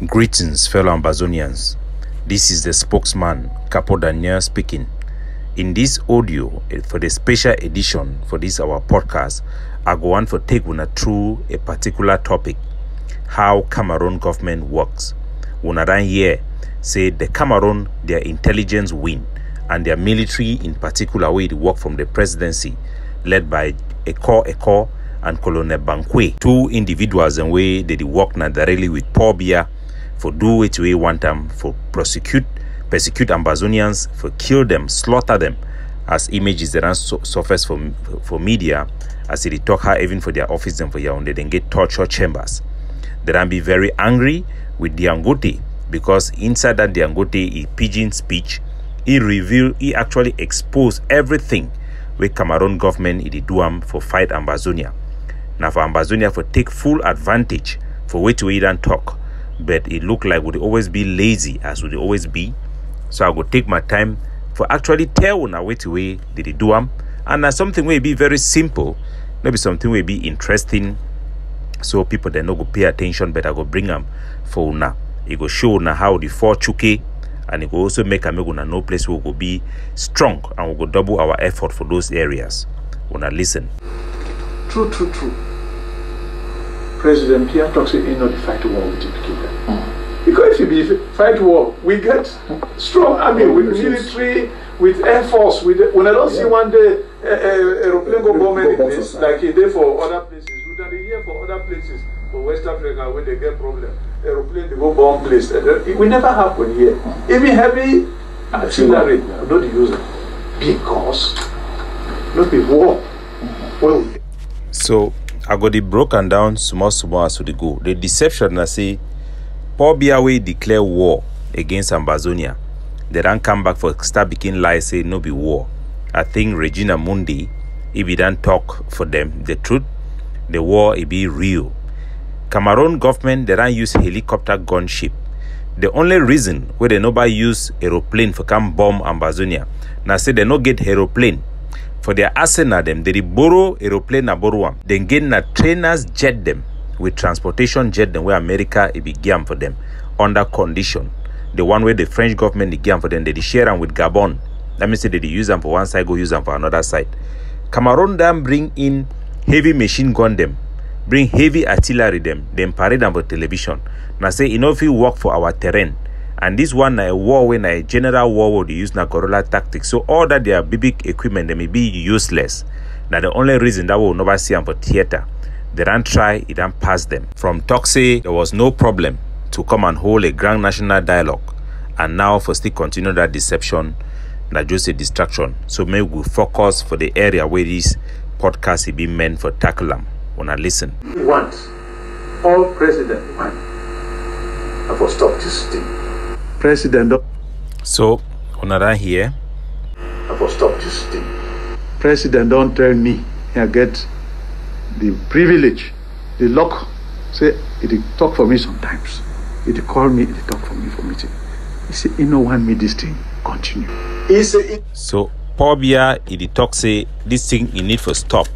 Greetings, fellow Ambazonians. This is the spokesman, Capo Daniel, speaking. In this audio, for the special edition for this our podcast, I go on for take una through a particular topic, how Cameroon government works. Una dan here say the Cameroon, their intelligence wing, and their military in particular way they work from the presidency, led by Eko and Colonel Bankwe, two individuals and way they work directly with Paul Biya for do it we want them for persecute Ambazonians, for kill them, slaughter them, as images that surface for media, as they talk her even for their office and for Yaoundé, then get torture chambers. They then be very angry with Dion Ngute, because inside that Dion Ngute pidgin speech, he actually exposed everything where Cameroon government it do for fight Ambazonia. Now for Ambazonia for take full advantage for which we don't talk. But it look like would always be lazy as would always be. So I go take my time for actually tell una which way did it do and something will be very simple, maybe something will be interesting, so people they no go pay attention, but I go bring them for una. It go show una how the four chuke, and it go also make a no place will go be strong, and we go double our effort for those areas. Una listen. True. President Pierre talks in not fight war with the people. Because if you fight war, we get strong army with military, with air force. When I don't see one day aeroplane go bomb any place, like he did for other places. We done here for other places, for West Africa when they get problem. Aeroplane they go bomb place. It will never happen here. Even heavy artillery, we not use it because not be war. Well, so I got it broken down small as to the go. The deception I say Paul Biya declare war against Ambazonia. They don't come back for start begin lie say no be war. I think Regina Mundi, if he don't talk for them the truth, the war it be real. Cameroon government they don't use helicopter gunship. The only reason where they nobody use aeroplane for come bomb Ambazonia. Now say they no get aeroplane. For their arsenal them, they borrow aeroplane na borrow them. Then get na trainers jet them with transportation jet them where America it be given for them under condition. The one where the French government it given for them, they share them with Gabon. Let me say they use them for one side, go use them for another side. Cameroon them bring in heavy machine gun them, bring heavy artillery them, then parade them for television. Now say enough you work for our terrain. And this one a war when a general war where they use na guerrilla tactics. So all that their big equipment they may be useless. Now the only reason that we'll never see them for theater, they don't try, it don't pass them. From talk say there was no problem to come and hold a grand national dialogue. And now for still continue that deception, not just a distraction. So maybe we'll focus for the area where this podcast is being meant for tackle them. Wanna listen. We want all president want and for stop this thing. President. So, another here. I will stop this thing. President don't tell me I get the privilege, the luck. Say it talk for me sometimes. It call me, it talk for me for meeting. He say he no want me this thing continue. He say so Paul Biya it talk say this thing you need for stop.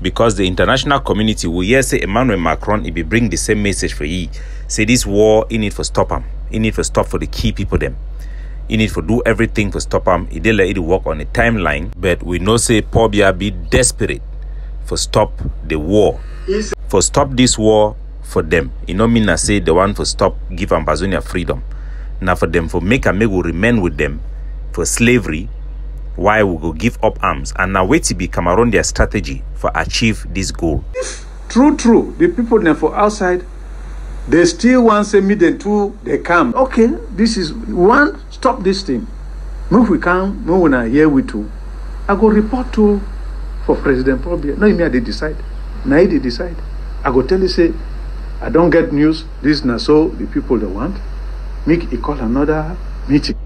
Because the international community will hear say Emmanuel Macron he be bring the same message for ye. Say this war he need for stop him. He need for stop for the key people them. He need for do everything for stop him. He did let it work on a timeline. But we know say Paul Biya be desperate for stop the war. For stop this war for them. You know mean I say the one for stop give Ambazonia freedom. Now for them for make will remain with them for slavery. Why we go give up arms and now wait to be Cameroon their strategy for achieve this goal. True. The people there for outside, they still want to say me then too, they come. Okay, this is one, stop this thing. If we come, no one are here with you. I go report to for President Paul Biya. No, me they decide. Now they decide. I go tell you say, I don't get news. This na so the people they want. Make it call another meeting.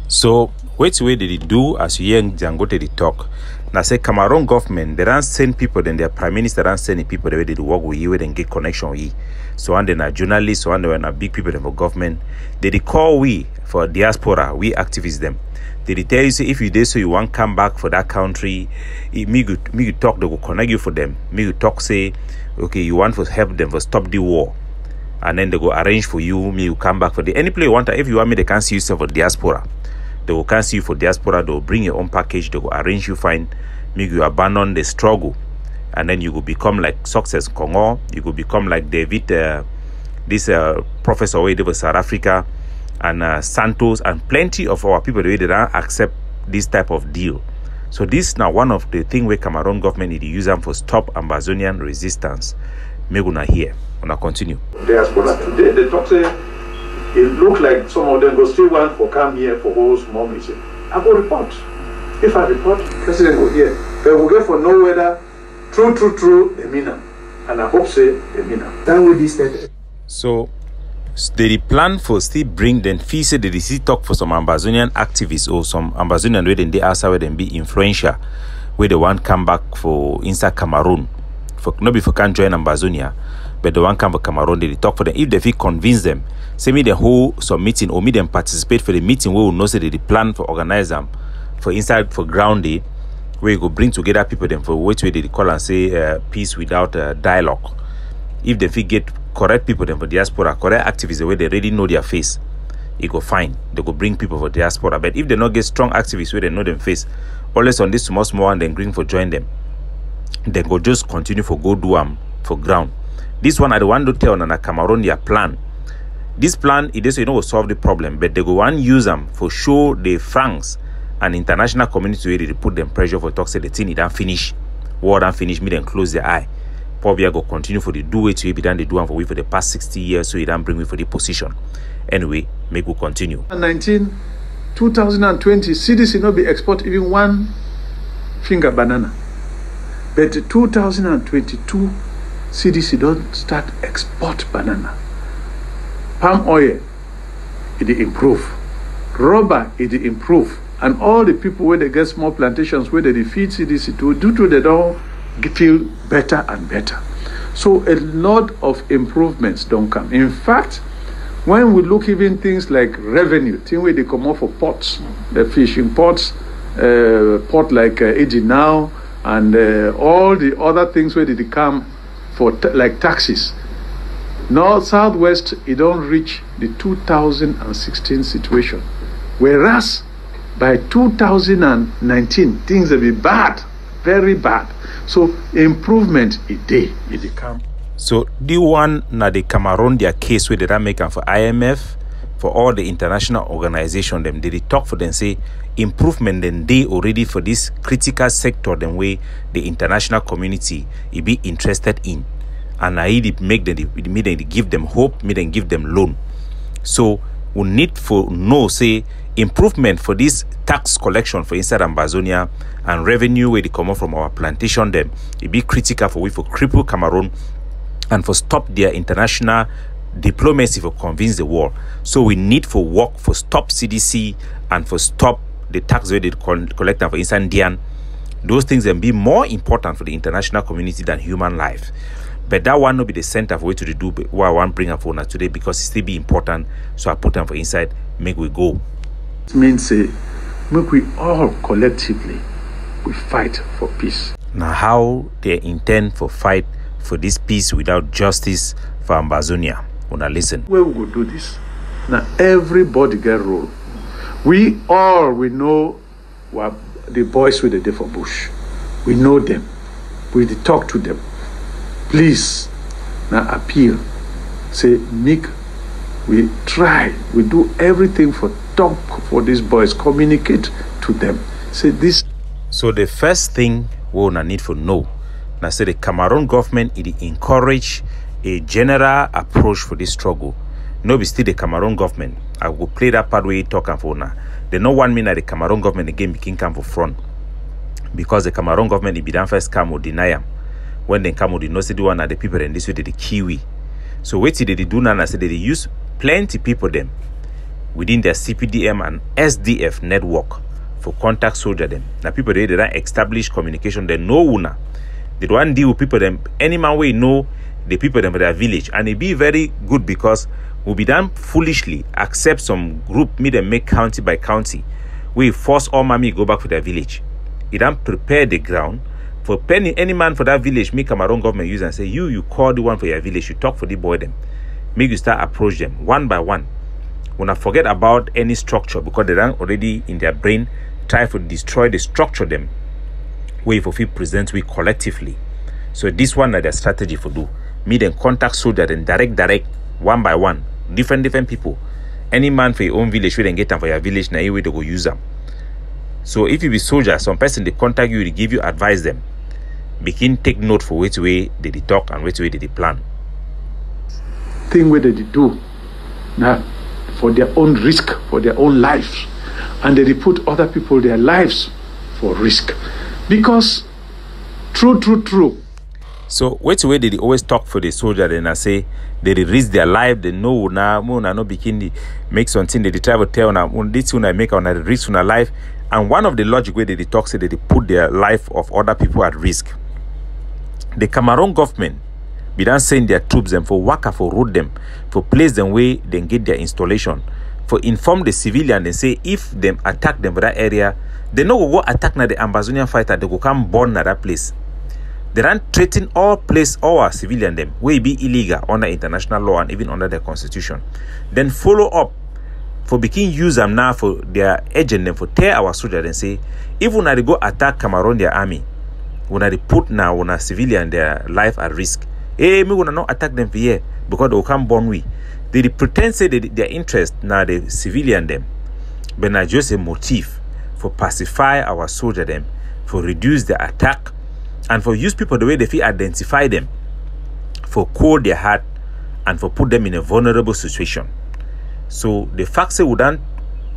So which way did it do as you hear Dion Ngute the talk? Now say Cameroon government, they don't send people, then their prime minister don't send people the way they work with you and get connection with you. So and then a journalists, so and then a big people for government, they call we for diaspora, we activists them. They tell you say if you did so you want come back for that country, me talk they will connect you for them. Me you talk say okay you want to help them for stop the war. and then they go arrange for you. Me, you come back for the any place you want. If you want me, they can see you for diaspora. They will cancel you for diaspora. They will bring your own package. They will arrange you fine. Make you abandon the struggle, and then you will become like Success Congo. You will become like David, this professor way over South Africa, and Santos, and plenty of our people. They don't accept this type of deal. So this now one of the thing where Cameroon government need to use them for stop Ambazonian resistance. Me gonna hear. Gonna continue. Diaspora today, the talk say it look like some of them go still want for come here for whole small meeting. I go report. If I report, President go here. They will get for know whether true, they mean them. And I hope say they mean them. That will be stated. So they plan for still bring them fee say they still talk for some Ambazonian activists or some Ambazonian where they outside where they be influential, where they want come back for inside Cameroon. For not before can join Ambazonia, but they want come for Cameroon, they talk for them. If they feel convince them, say me the whole some meeting or me them participate for the meeting where we know say they plan for organize them for inside for ground day, where you go bring together people them for which way they call and say peace without dialogue. If they feel get correct people them for diaspora, correct activists the way they already know their face, it go fine. They go bring people for diaspora. But if they not get strong activists where they know them face, always on this small one, then bring for join them. They go just continue for go do for ground. This one I don't want to tell on a Cameroon their plan. This plan it is will solve the problem, but they go and use them for show the France and international community where they put them pressure for talk say the thing it don't finish. War don't finish, me then close their eye. Probably go continue for the do it to be done they do for we for the past 60 years, so it don't bring me for the position. Anyway, make we continue. 2020, CDC not be export even one finger banana. But 2022, CDC don't start export banana. Palm oil, it improve. Rubber, it improve. And all the people where they get small plantations where they feed CDC to, due to they don't feel better and better. So a lot of improvements don't come. In fact, when we look even things like revenue, things where they come off for ports, the fishing ports, port like Edi now, and all the other things where they come for like taxis. North, Southwest, it don't reach the 2016 situation. Whereas by 2019, things will be bad, very bad. So improvement it come. So the one na the Cameroon their case where they don't make for IMF, for all the international organization them they talk for them say improvement then they already for this critical sector them way the international community it be interested in, and I make them give them hope, me then give them loan. So we need for no say improvement for this tax collection for inside Ambazonia and revenue where they come out from our plantation them it be critical for we for cripple Cameroon and for stop their international diplomacy for convince the world. So we need for work for stop CDC and for stop the tax where they collect for inside Dion. Those things then be more important for the international community than human life. But that one will be the center for what to do what I want to bring up for today because it still be important. So I put them for inside, make we go. It means make we all collectively we fight for peace. Now how they intend for fight for this peace without justice for Ambazonia. Wanna listen. Where we go do this? Now everybody get role. We know what the boys with the day for bush. We know them. We talk to them. Please now appeal. Say Nick, we try, we do everything for talk for these boys, communicate to them. Say this. So the first thing we wanna need for know. Now say the Cameroon government it encourage a general approach for this struggle. No be still the Cameroon government. I will play that part where you talking for now. They no one mean that the Cameroon government again became come for front. Because the Cameroon government if they first come or deny them. When they come or they know say the one are the people and this way the Kiwi. So what did they do now? I said they use plenty people them within their CPDM and SDF network for contact soldier them. Now people they don't establish communication, they know una. They don't deal with people them any man way know the people them for their village, and it be very good because we'll be done foolishly accept some group me them make county by county. We force all mommy go back to their village. It don't prepare the ground for any man for that village. Make Cameroon government use and say you call the one for your village, you talk for the boy them. make you start approach them one by one. When I forget about any structure, because they don't already in their brain try to destroy the structure them way for we present we collectively. So this one that their strategy for do. Me then contact soldier then direct one by one, different people. Any man for your own village, we then get them for your village, na way to go use them. So if you be soldier, some person they contact you, they give you advise them. Begin take note for which way they talk and which way they plan. Thing where they do now for their own risk, for their own lives, and they put other people their lives for risk. Because true. So which way did they always talk for the soldier? Then I say they risk their life. They know now no begin make something. They try to tell now this one I make on a risk on a life. And one of the logic way they talk say that they put their life of other people at risk. The Cameroon government be done send their troops them for waka for road them for place them where they get their installation for inform the civilian and say if them attack them for that area they no go attack na the Ambazonia fighter they go come burn na that place. They don't threaten all our civilian them will be illegal under international law and even under their constitution. Then follow up for begin use them now for their agent them for tell our soldiers and say if when they go attack Cameroon their army, when they put now on a civilian their life at risk. Me wanna not attack them for here because they will come born we. They pretend say their interest now the civilian them, but now just a motive for pacify our soldier them, for reduce the attack, and for use people the way they feel identify them, for cool their heart, and for put them in a vulnerable situation. So the fact say we done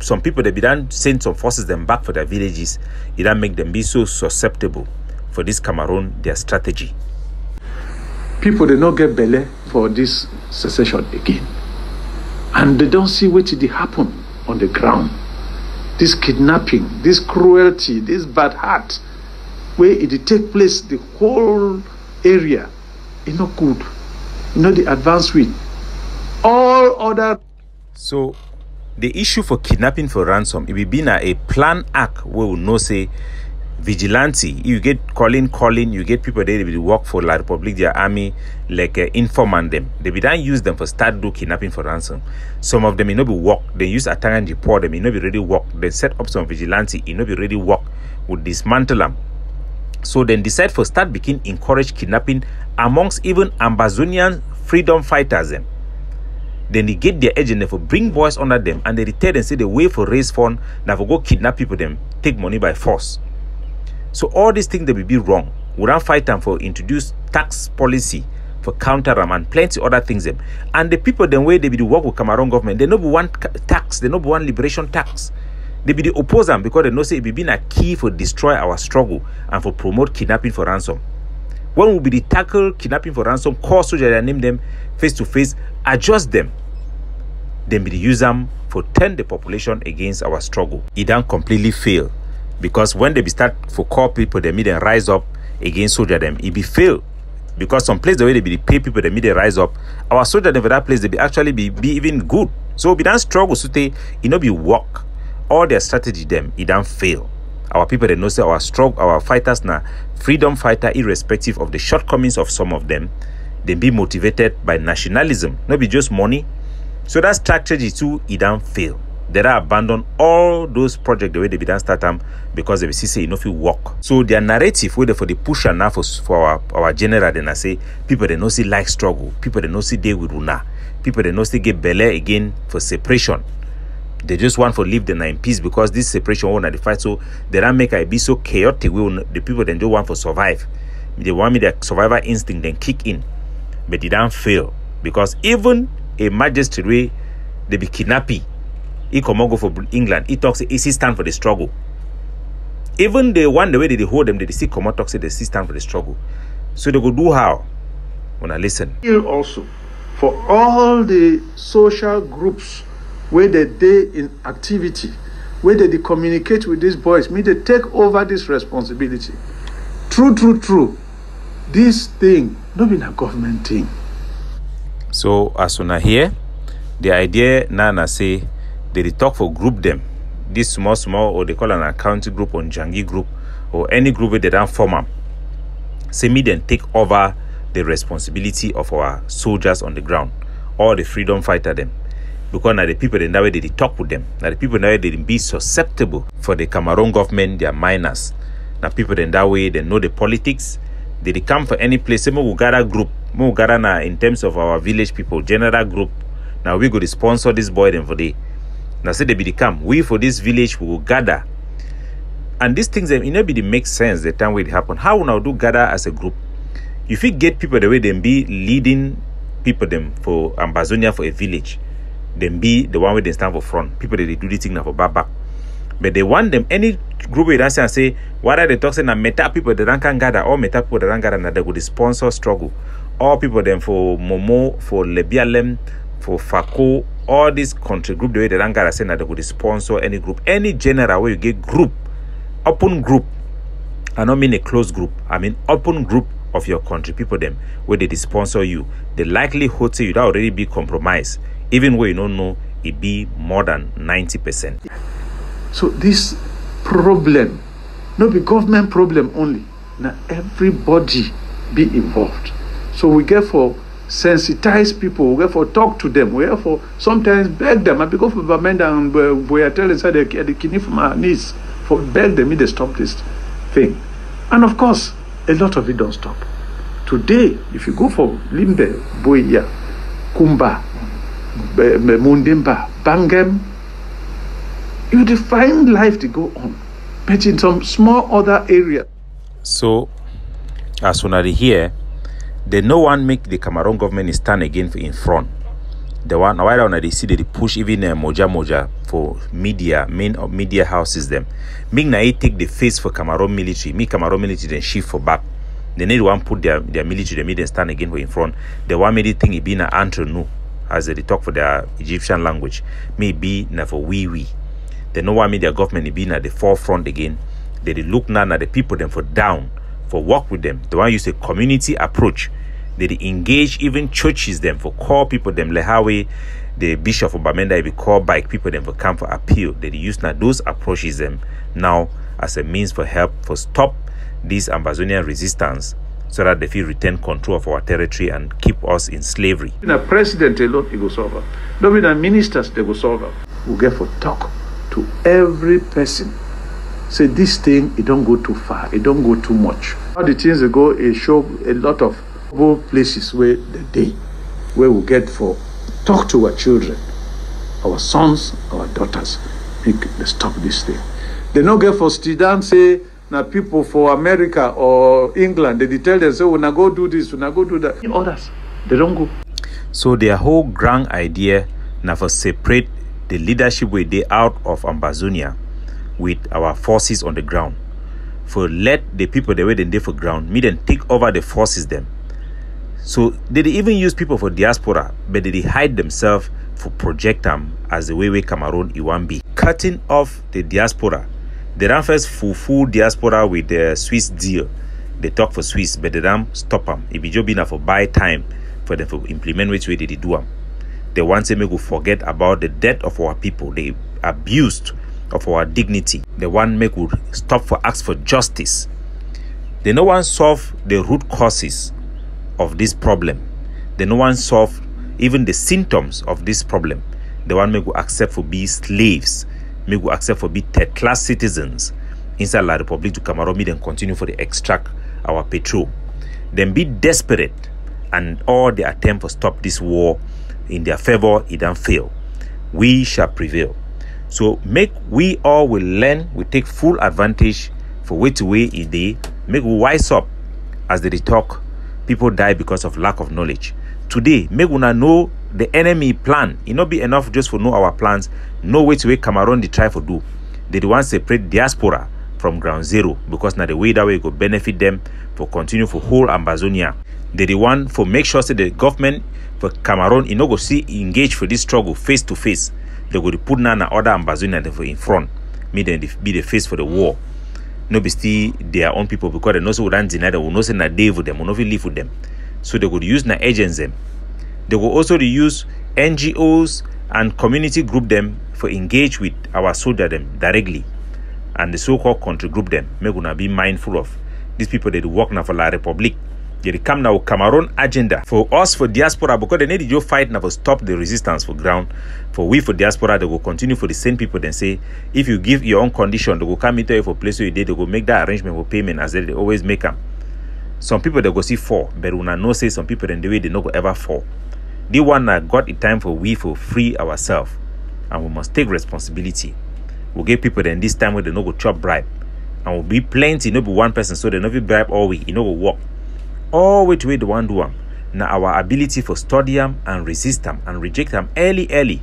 some people they be done send some forces them back for their villages, it don't make them be so susceptible for this Cameroon their strategy. People they not get belly for this secession again, and they don't see what did happen on the ground. This kidnapping, this cruelty, this bad heart, where it take place, the whole area, it's not good. You know the advanced way. All other. So the issue for kidnapping for ransom, it will be a plan act where we know say. Vigilante, you get calling, you get people there, they will work for La Republic, their army, like informant them. They will then use them for start do kidnapping for ransom. Some of them may not be work. They use attack and deport them, may not be ready work. They set up some vigilante, it not be ready work, would dismantle them. So then decide for start begin encourage kidnapping amongst even Ambazonian freedom fighters them. Then they get their agent for bring boys under them and they return and say the way for raise fund, now for go kidnap people them, take money by force. So all these things they will be wrong. We don't fight them for introduce tax policy for counter them and plenty other things them. And the people then way they be the work with Cameroon government, they no be one tax, they no be one liberation tax. They be the oppose them because they know say it be been a key for destroy our struggle and for promote kidnapping for ransom. When we be the tackle kidnapping for ransom, call soldiers and name them face to face, adjust them. Then be the use them for turn the population against our struggle. It don't completely fail. Because when they be start for call people, they meet and rise up against soldier them, it be fail. Because some place the way they be pay people, they meet and rise up. Our soldier them for that place, they be actually be even good. So we don't struggle so they it not be work. All their strategy them, it don't fail. Our people they know say our struggle, our fighters now, freedom fighter, irrespective of the shortcomings of some of them, they be motivated by nationalism, not be just money. So that strategy too, it don't fail. They are abandon all those projects the way they be done start them because they see say enough work. So their narrative whether for the pusher now for our general then I say people they no see like struggle, people they no see day with Runa, people they no see get belly again for separation. They just want to live the in peace because this separation won't the fight. So they don't make it be so chaotic. The people then don't want to survive. They want me their survivor instinct then kick in, but they don't fail because even a magistrate way they be kidnapping. He come go for England. He talks he stand for the struggle. Even the one the way they hold them, they still come out talk say they still stand for the struggle. So they go do how? When I listen. Also, for all the social groups where they in activity, where they communicate with these boys, they take over this responsibility. True. This thing not been a government thing. So as soon as here, the idea Nana say. They talk for group them, this small or they call an accounting group or Jangi group or any group where they don't form them. Say me then take over the responsibility of our soldiers on the ground all the freedom fighter them. Because now the people in that way they talk with them. Now the people in that way they be susceptible for the Cameroon government, they are minors. Now people in that way they know the politics. They come for any place. Say, we gather group. We gather now in terms of our village people, general group. Now we go to sponsor this boy them for day. Now say they be come. We for this village we will gather. And these things it not be make sense the time when it happen. How now do gather as a group? If you get people the way they be leading people them for Ambazonia for a village. Them be the one where they stand for front. People they do this thing now for back. But they want them any group with answer and say, what are they talking now? Meta people that can gather, or meta people that gather now they go to sponsor struggle. All people them for Momo, for Lebialem, for Fako, all these country group the way they gather say now they go to sponsor any group. Any general where you get group, open group. I don't mean a closed group. I mean open group of your country people them where they sponsor you. The likelihood say you that already be compromised. Even where you don't know, it be more than 90%. So this problem, not be government problem only. Now everybody be involved. So we get for sensitize people, we get for talk to them, we get for sometimes beg them. I be go for Bamenda and we are telling say they kidney from our knees for beg them to stop this thing. And of course, a lot of it don't stop. Today, if you go for Limbe, Boya, Kumba, Mundimba, Bangem, you define life to go on, but in some small other area. So, as soon as they hear, they no one make the Cameroon government stand again in front. The one why now they see they push even Moja for media, main media houses them. Make na take the face for Cameroon military. Me Cameroon military then shift for back. They need one put their military, they made them stand again for in front. The one made it think it be na entre as they talk for their Egyptian language. Maybe na for we. They know why media government be at the forefront again. They look now at the people them for down, for work with them. The one use a community approach. They engage even churches them for call people them like how the Bishop of Bamenda be call bike people them for come for appeal. They use now those approaches them now as a means for help for stop this Ambazonian resistance so that they feel retain control of our territory and keep us in slavery. In a president alone, he go solve it. Not in a ministers, they go solve it. We get for talk to every person. Say this thing, it don't go too far, it don't go too much. How the things go, it show a lot of places where the day where we get for talk to our children, our sons, our daughters, make them stop this thing. They don't get for students say now people for America or England, they tell them say when I go do this, when I go do that. Others, they don't go. So their whole grand idea now for separate the leadership way they out of Ambazonia with our forces on the ground. For let the people the way they for ground, me then take over the forces them. So they even use people for diaspora, but they hide themselves for project them as the way Cameroon Iwambi. Cutting off the diaspora. They ran first full diaspora with the Swiss deal. They talk for Swiss, but they don't stop them. It be just been for buy time for them to implement which way they do them. They want to make we forget about the death of our people, the abuse of our dignity. They want make we stop for ask for justice. They no one solve the root causes of this problem. They no one solve even the symptoms of this problem. They want make we accept for be slaves, make we accept for be third-class citizens inside La Republic to Cameroon, then continue for the extract our petrol. Then be desperate and all the attempt to stop this war in their favor, it don't fail. We shall prevail. So make we all will learn, we take full advantage for way to way is they make we wise up as they talk. People die because of lack of knowledge. Today, make we know the enemy plan. It not be enough just for know our plans. Know which way Cameroon they try for do. They want to separate diaspora from ground zero because now the way that way go benefit them for continue for whole Ambazonia. They want for make sure that the government for Cameroon you know go see engage for this struggle face to face. They go to put now other Ambazonia for in front. Me then be the face for the war. No be still their own people because they know so don't deny them, will not say na day with them, will not live with them. So they could use na agents them. They will also use NGOs and community group them for engage with our soldier them directly. And the so-called country group them. Make una be mindful of these people that work now for La Republic. They come now Cameroon agenda for us for diaspora because they need to fight now for stop the resistance for ground. For we for diaspora, they will continue for the same people. Then say if you give your own condition, they will come into you for place where you did. They will make that arrangement for payment as they always make them. Some people they go see fall, but when I know say some people in the way they not go ever fall. The one that got it time for we for free ourselves, and we must take responsibility. We'll give people then this time where they not go chop bribe, and will be plenty, not be one person, so they not be bribe all week. You know go work. All which way the one do them. Now our ability for study them and resist them and reject them early.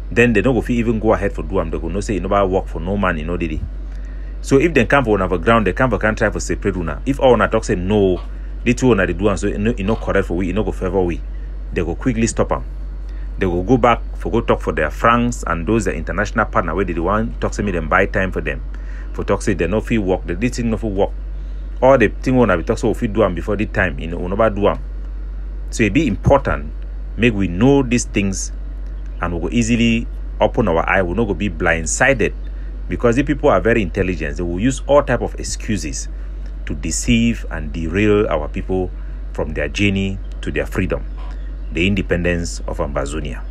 Then they don't go even go ahead for do them. They go no say you know work for no man, you know did it. So if they come for one of a ground, they come for can't try for separate una. If all una talk say no, the two una they do and so you know correct for we, you know go favor we, they go quickly stop them. They will go back for go talk for their francs and those the international partner where they want talk to me them buy time for them. For talk say they no fee work, they did no for work. All the thing when we talk so if we do them before the time, you know, we never do them. So it be important, make we know these things and we will easily open our eye, we'll not go be blindsided because the people are very intelligent. They will use all type of excuses to deceive and derail our people from their journey to their freedom, the independence of Ambazonia.